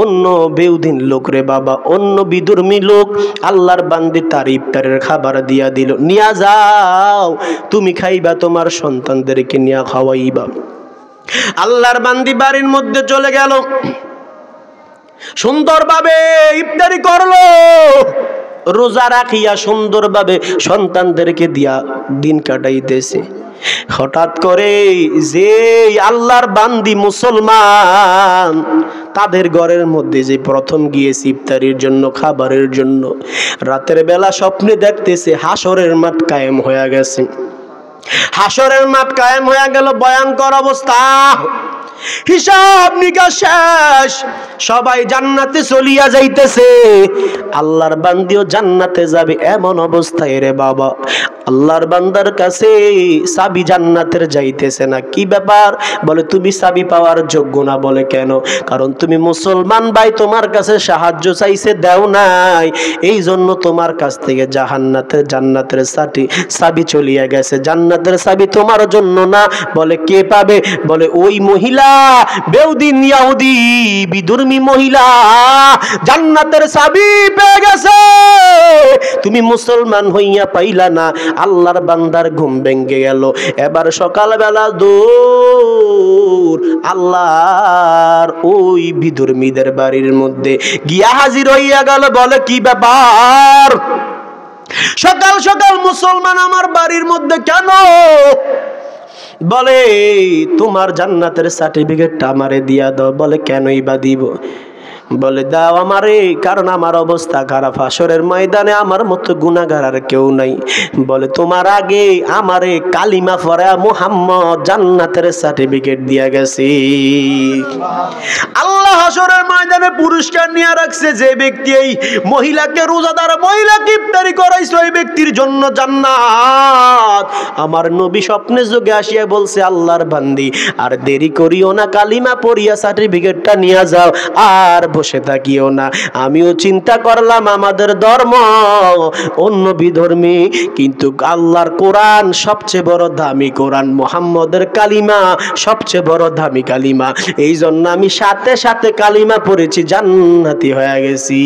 অন্য বেউদিন লোক রে বাবা, অন্য বিধর্মী লোক আল্লাহর বান্দি তার ইফতারের খাবার দিয়া দিল, নিয়া যাও তুমি খাইবা, তোমার সন্তানদেরকে নিয়া খাওয়াইবা। আল্লাহর বান্দি বাড়ির মধ্যে চলে গেল, সুন্দরভাবে ইফতারি করলো, রোজা রাখিয়া সুন্দরভাবে সন্তানদেরকে দিয়া দিন কাটাইতেছে। হঠাৎ করে যে আল্লাহর বান্দি মুসলমান, তাদের ঘরের মধ্যে যে প্রথম গিয়েছে ইফতারির জন্য, খাবারের জন্য, রাতের বেলা স্বপ্নে দেখতেছে হাসরের মাঠ কায়েম হয়ে গেছে। হাসরের মাঠ কায়েম হয়ে গেল, ভয়ঙ্কর অবস্থা। হিসাব নিকাশ শেষ, সবাই জান্নাতে চলিয়া যাইতেছে, আল্লাহর বান্দিও জান্নাতে যাবে এমন অবস্থায় রে বাবা আল্লাহর বান্দার কাছে চাবি জান্নাতের যাইতেছে না। কি ব্যাপার? বলে তুমি চাবি পাওয়ার যোগ্য না। বলে কেন? কারণ তুমি মুসলমান ভাই, তোমার কাছে সাহায্য চাইছে, দেও নাই, এই জন্য তোমার কাছ থেকে জান্নাতের চাবি চলিয়া গেছে। জান্নাতের চাবি তোমার জন্য না। বলে কে পাবে? বলে ওই মহিলা, বেউদিন ইহুদি বিধর্মী মহিলা জান্নাতের চাবি পেয়ে গেছে, তুমি মুসলমান হইয়া পাইলা না। আল্লাহর বান্দার ঘুম ভেঙে গেল। এবার সকালবেলা দৌড় আল্লাহর ওই বিধর্মীদের বাড়ির মধ্যে গিয়া হাজির হইয়া গেল। বলে কি ব্যাপার? সকাল সকাল মুসলমান আমার বাড়ির মধ্যে কেন? বলে তোমার জান্নাতের সার্টিফিকেটটা আমারে দিয়া দাও। বলে কেনই বা দিব? বলে দাও আমারে, কারণ আমার অবস্থা খারাপ, হাসরের ময়দানে আমার মতো গুনাহগার আর কেউ নাই। বলে তোমার আগে আমারে কালিমা পড়া মুহাম্মদ জান্নাতের সার্টিফিকেট দিয়া গেছে। আল্লাহ হাসরের ময়দানে পুরস্কার নিয়ে রাখছে, যে ব্যক্তি এই মহিলাকে, রোজাদার মহিলাকে ইফতারি করাইছে, ওই ব্যক্তির জন্য জান্নাত। আমার নবী স্বপ্নে যোগে আসিয়া বলছে, আল্লাহর বান্দি আর দেরি করিও না, কালিমা পড়িয়া সার্টিফিকেটটা নিয়ে যাও, আর বসে থাকিও না। আমিও চিন্তা করলাম আমাদের ধর্ম অন্য বিধর্মী, কিন্তু আল্লাহর কোরআন সবচেয়ে বড় দামি কোরআন, মুহাম্মদের কালিমা সবচেয়ে বড় দামি কালিমা, এই জন্য আমি সাথে সাথে কালিমা পড়েছি, জান্নাতি হয়ে গেছি।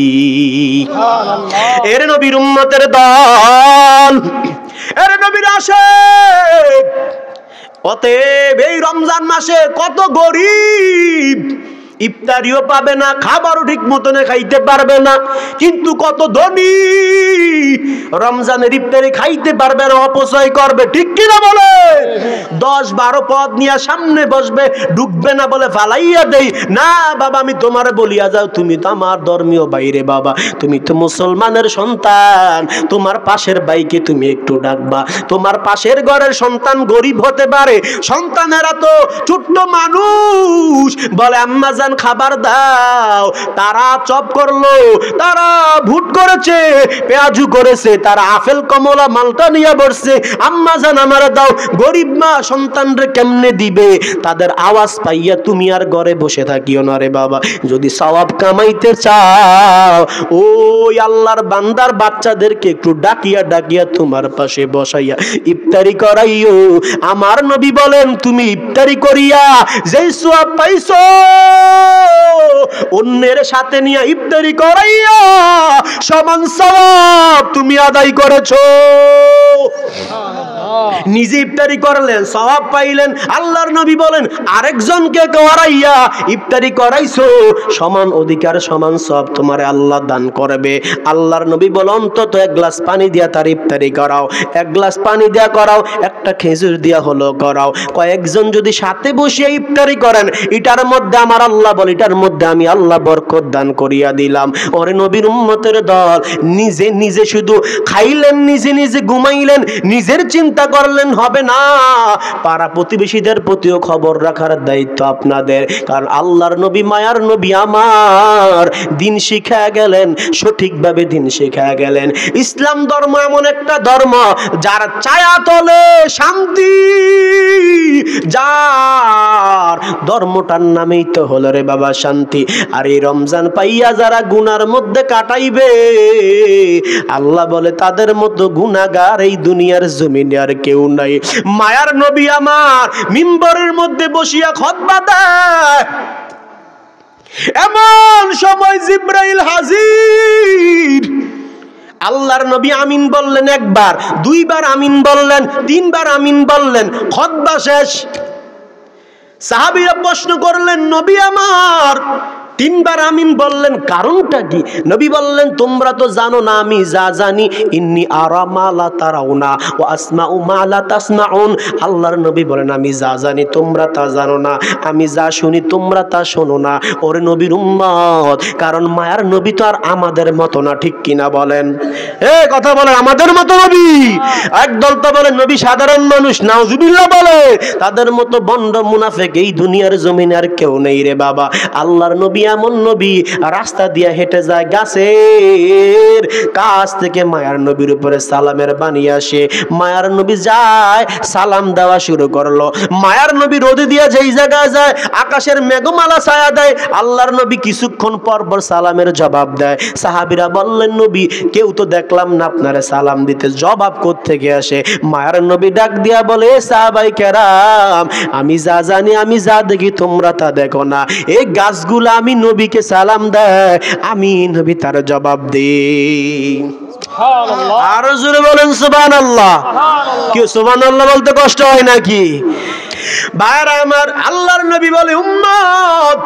এর নবীর উম্মতের দল, এর নবীর আশিক। অতএব এই রমজান মাসে কত গরিব ইফতারিও পাবে না, খাবারও ঠিক মতনে খাইতে পারবে না, কিন্তু কত ধনী রমজানের ইফতারি খাইতে পারবে না, অপচয় করবে, ঠিক কিনা বলে? 10-12 পদ নিয়ে সামনে বসবে, ঢুকবে না বলে ফালাইয়া দেই। না বাবা, আমি তোমার বলিয়া যাও, তুমি তো আমার ধর্মীয় বাইরে বাবা, তুমি তো মুসলমানের সন্তান, তোমার পাশের ভাইকে তুমি একটু ডাকবা। তোমার পাশের ঘরের সন্তান গরিব হতে পারে, সন্তানেরা তো ছোট্ট মানুষ, বলে আম্মা জান খাবার দাও, তারা চপ করলো, তারা ভুট করেছে, পেঁয়াজু করেছে, তারা আপেল কমলা মালটা নিয়ে বসছে, আম্মা জান আমার দাও। গরিব মা সন্তানরে কেমনে দিবে? তাদের আওয়াজ পাইয়া তুমি আর ঘরে বসে থাকিও না রে বাবা। যদি সওয়াব কামাইতে চাও, ওই আল্লাহর বান্দার বাচ্চাদেরকে একটু ডাকিয়া ডাকিয়া তোমার পাশে বসাইয়া ইফতারি করাইও। আমার নবী বলেন, তুমি ইফতারি করিয়া যেই সওয়াব পাইছো, অন্যের সাথে নিয়ে ইফতারি করাইয়া সমান সওয়াব তুমি আদায় করেছো। নিজে ইফতারি করলেন, সওয়াব পাইলেন। আল্লাহর নবী বলেন, আরেকজনকে করাইয়া ইফতারি করাইছো, সমান অধিকার সমান সওয়াব তোমারে আল্লাহ দান করবে। আল্লাহর নবী বলেন, অন্তত 1 গ্লাস পানি দিয়া তার ইফতারি করাও, 1 গ্লাস পানি দিয়া করাও, একটা খেজুর দিয়া হলো করাও। কয়েকজন যদি সাথে বসে ইফতারি করেন, এটার মধ্যে আমার আল্লাহ বলে, এটার মধ্যে আমি আল্লাহ বরকত দান করিয়া দিলাম। ওরে নবীর উম্মতের দল, নিজে নিজে শুধু খাইলেন, নিজে নিজে ঘুমাইলেন, নিজের চিন্তা করলেন হবে না, পাড়া প্রতিবেশীদের প্রতিও খবর রাখার দায়িত্ব আপনাদের। কারণ আল্লাহর নবী, মায়ার নবী আমার দিন শিখা গেলেন, সঠিকভাবে দিন শিখা গেলেন। ইসলাম ধর্ম এমন একটা ধর্ম যার ছায়া তলে শান্তি, যার ধর্মটার নামেই তো হলো রে বাবা শান্তি। আর এই রমজান পাইয়া যারা গুনার মধ্যে কাটাইবে, আল্লাহ বলে তাদের মতো গুনাহগার এই দুনিয়ার জমিনে আর কেউ নাই। মায়ার নবী আমার মিম্বরের মধ্যে বসিয়া খুতবা দেয়, এমন সময় জিবরাইল হাজির। আল্লাহর নবী আমিন বললেন একবার, 2 বার আমিন বললেন, 3 বার আমিন বললেন, খুতবা শেষ। সাহাবীরা প্রশ্ন করলেন, নবী আমার 3 বার আমিন বললেন, কারণটা কি? নবী বললেন, তোমরা তো জানো না আমি যা জানি, ইন্নী আরা মা লা তারাউনা ওয়া আসমাউ মা লা তাসমাউন। আল্লাহর নবী বলেন, আমি যা জানি তোমরা তা জানো না, আমি যা শুনি তোমরা তা শোনো না। ওরে নবীর উম্মত, কারণ মায়ার নবী তো আর আমাদের মতো না, ঠিক কিনা বলেন? কথা বলেন, আমাদের মতো নবী? একদল তো বলেন নবী সাধারণ মানুষ, নাউজুবিল্লাহ বলে, তাদের মতো বন্ড মুনাফিক এই দুনিয়ার জমিনে আর কেউ নেই রে বাবা। আল্লাহর নবী এমন নবী, রাস্তা দিয়ে হেঁটে যায়, গাছের কাছ থেকে মায়ার নবীর উপরে সালামের বাণী আসে, মায়ার নবী যায়, সালাম দেওয়া শুরু করলো। মায়ার নবী রোদে দিয়ে যেই জায়গায় যায়, আকাশের মেঘমালা ছায়া দেয়, আল্লাহর নবী কিছুক্ষণ পর পর সালামের জবাব দেয়। সাহাবীরা বললেন, নবী কেউ তো দেখলাম না আপনারে সালাম দিতে, জবাব কোত্থেকে আসে? মায়ার নবী ডাক দিয়া বলে, সাহাবায়ে কেরাম, আমি যা জানি, আমি যা দেখি তোমরা তা দেখো না। এই গাছগুলো আমি নবীকে সালাম দেয়, আমি নবী তার জবাব দিই। আরো জোরে বলেন সুবহানাল্লাহ। কি সুবহানাল্লাহ বলতে কষ্ট হয় নাকি? ভাইরা আমার, আল্লাহর নবী বলে, উম্মত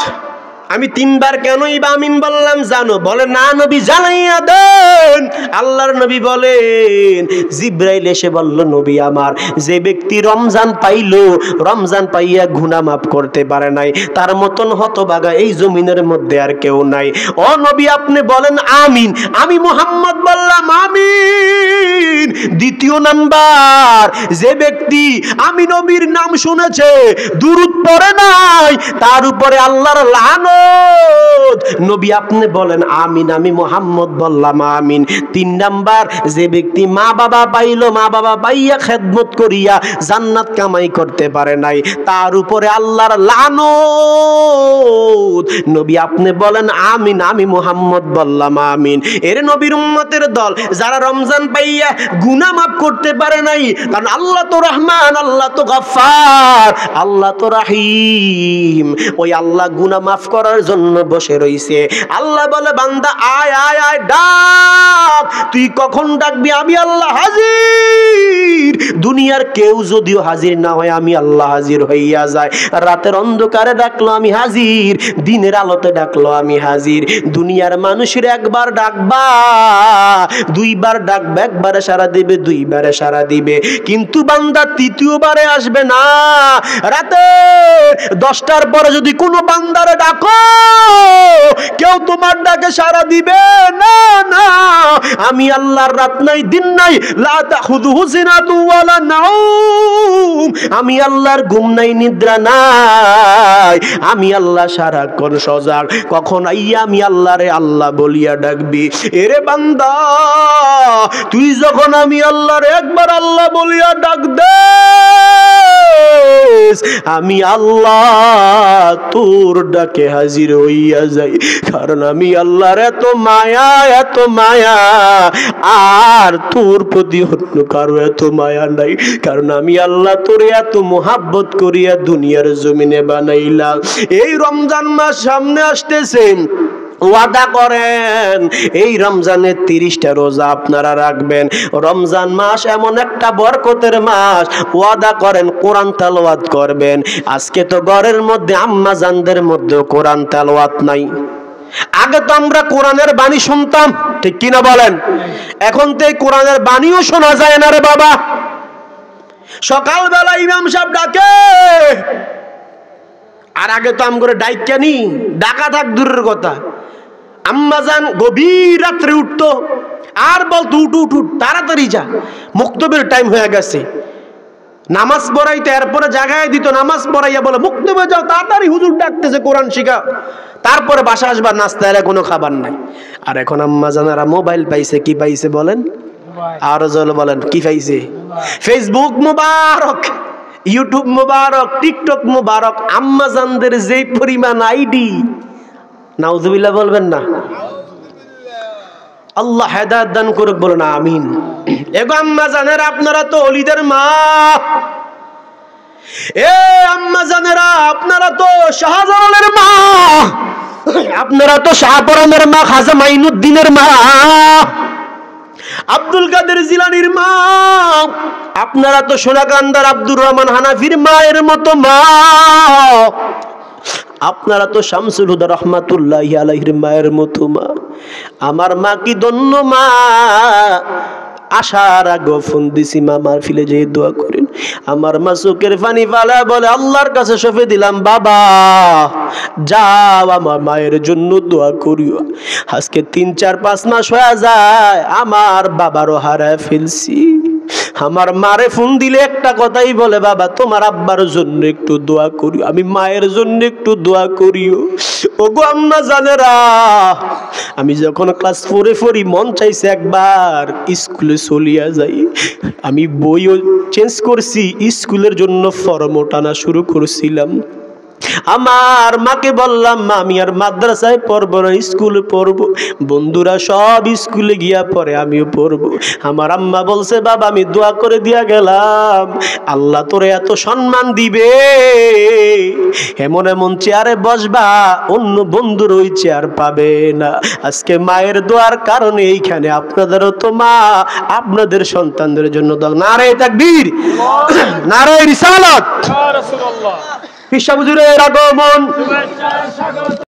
আমি 3 বার কেনই বা আমিন বললাম জানো? বলে, না নবী জানাইয়া দেন। আল্লাহর নবী বলেন, জিবরাইল এসে বলল, নবী আমার, যে ব্যক্তি রমজান পাইলো, রমজান পাইয়া গুনাহ মাফ করতে পারে নাই, তার মতন হতভাগা এই জমিনের মধ্যে আর কেউ নাই। ও নবী আপনি বলেন আমিন। আমি মুহাম্মদ বললাম আমিন। দ্বিতীয় নাম্বার, যে ব্যক্তি আমি নবীর নাম শুনেছে, দুরূদ পড়ে নাই, তার উপরে আল্লাহর লানত নবী আপনি বলেন আমিন, আমি মুহাম্মদ বললাম আমিন। 3 নাম্বার, যে ব্যক্তি মা বাবা পাইলো, মা বাবা পাইয়া খেদমত করিয়া জান্নাত কামাই করতে পারে নাই, তার উপরে আল্লাহর লানত। নবী আপনি বলেন আমিন, আমি মুহাম্মদ বললাম আমিন। এর নবীর উম্মতের দল যারা রমজান পাইয়া গুনাহ মাফ করতে পারে নাই, কারণ আল্লাহ তো রহমান, আল্লাহ তো গফফার, আল্লাহ তো রহিম। ওই আল্লাহ গুনাহ মাফ করার জন্য বসে রইছে। আল্লাহ বলে বান্দা আয় আয় আয় ডাক, তুই কখন ডাকবি? আমি আল্লাহ হাজির। দুনিয়ার কেউ যদিও হাজির না হয়, আমি আল্লাহ হাজির হইয়া যায়। রাতের অন্ধকারে ডাকলো আমি হাজির, দিনের আলোতে ডাকলো আমি হাজির। দুনিয়ার মানুষের একবার ডাকবা, 2 বার ডাকবে, একবারে সারা দিবে, 2 বারে সারা দিবে, কিন্তু বান্দা 3য়বারে আসবে না। রাতে 10টার পরে যদি কোনো বান্দারে ডাকো, কেউ তোমার ডাকে সারা দিবে না। না, আমি আল্লাহর রাত নাই দিন নাই, লা তাখুযুহু সিনাতুন ওয়ালা নাউম, আমি আল্লাহর ঘুম নাই নিদ্রা নাই, আমি আল্লাহ সারাক্ষণ সজাগ। কখন আইয়া আমি আল্লাহরে আল্লাহ বলিয়া ডাকবি? এরে বান্দা, তুই যখন আমি আল্লাহরে একবার আল্লাহ বলিয়া ডাক দে, আমি আল্লাহ তোর ডাকে হাজির হইয়া যাই। কারণ আমি আল্লাহর এত মায়া, এত মায়া, আর তোর প্রতি অন্য কারো এত মায়া নাই। কারণ আমি আল্লাহ তোরে এত মোহাব্বত করিয়া দুনিয়ার জমিনে বানাইলাম। এই রমজান মাস সামনে আসতেছে, ওয়াদা করেন এই রমজানের 30টা রোজা আপনারা রাখবেন। রমজান মাস এমন একটা বরকতের মাস, ওয়াদা করেন কোরআন তেলাওয়াত করবেন। আজকে তো ঘরের মধ্যে আম্মা জানদের মধ্যে কোরআন তেলাওয়াত নাই। আগে তো আমরা কোরআনের বাণী শুনতাম, ঠিক কিনা বলেন? এখন তো এই কোরআনের বাণীও শোনা যায় না রে বাবা। সকালবেলা ইমাম সাহেব ডাকে, আর আগে তো আমগরে ডাইকা নি, ডাকা থাক দূরের কথা, আম্মাজান গভীর রাত্রে উঠতো আর বলতো উঠ উঠ উঠ, তাড়াতাড়ি যা, মুক্তবের টাইম হয়ে গেছে। নামাজ পড়াইতে এরপরে জাগায় দিত, নামাজ পড়াইয়া বলে মুক্তবে যাও, তাড়াতাড়ি হুজুর ডাকতেছে, কোরআন শিখা, তারপরে বাসা আসবার, নাস্তা এর কোনো খাবার নাই। আর এখন আম্মাজানারা মোবাইল পাইছে, কি পাইছে বলেন? আরো জল বলেন কি পাইছে? ফেসবুক মুবারক, ইউটিউব মুবারক, টিকটক মুবারক। আম্মাজানদের যেই পরিমাণ আইডি, নাউজুবিল্লাহ বলবেন না? আল্লাহ হেদায়েত দান করুক, বলুন আমিন। এগো আম্মাজানেরা, আপনারা তো ওলিদের মা। এ আম্মাজানেরা, আপনারা তো শাহজালালের মা, আপনারা তো শাহপরানের মা, খাজা মাইনুদ্দিনের মা, আব্দুল কাদের জিলানির মা, আপনারা তো সোনাকান্দার আব্দুর রহমান হানাফির মায়ের মতো মা, আপনারা তো শামসুল হুদা রহমাতুল্লাহি আলাইহির মায়ের মতো মা। আমার মা কি ধন্য মা। আশার আগে ফোন দিছি, মা মাহফিলে যেয়ে দোয়া করেন। আমার মা চোখের পানি ফালা বলে আল্লাহর কাছে সঁপে দিলাম, বাবা যাও আমার মায়ের জন্য দোয়া করিও। আজকে 3, 4, 5 মাস হয়ে যায়, আমার বাবারও হারায় ফেলছি। আমার মারে ফোন দিলে একটা কথাই বলে, বাবা তোমার আব্বার জন্য একটু দোয়া করিও, আমি মায়ের জন্য একটু দোয়া করিও। ওগো আম্মা জানেরা, আমি যখন ক্লাস 4-এ পড়ি, মন চাইছে একবার স্কুলে চলিয়া যাই। আমি বইও চেঞ্জ করছি, স্কুলের জন্য ফর্মও টানা শুরু করছিলাম। আমার মাকে বললাম, মা আমি আর মাদ্রাসায় পড়বো না, স্কুলে পড়বো। বন্ধুরা সব স্কুলে গিয়া পড়ে, আমিও পড়বো। আমার আম্মা বলছে, বাবা আমি দোয়া করে দিয়া গেলাম, আল্লাহ তোরে এত সম্মান দিবে, এমন এমন চেয়ারে বসবা, অন্য বন্ধুর ওই চেয়ার পাবে না। আজকে মায়ের দোয়ার কারণে এইখানে আপনাদেরও তো মা, আপনাদের সন্তানদের জন্য দোয়া। নারে তাকবীর, নারে রিসালাত, পিসা হুজুরের আগমন।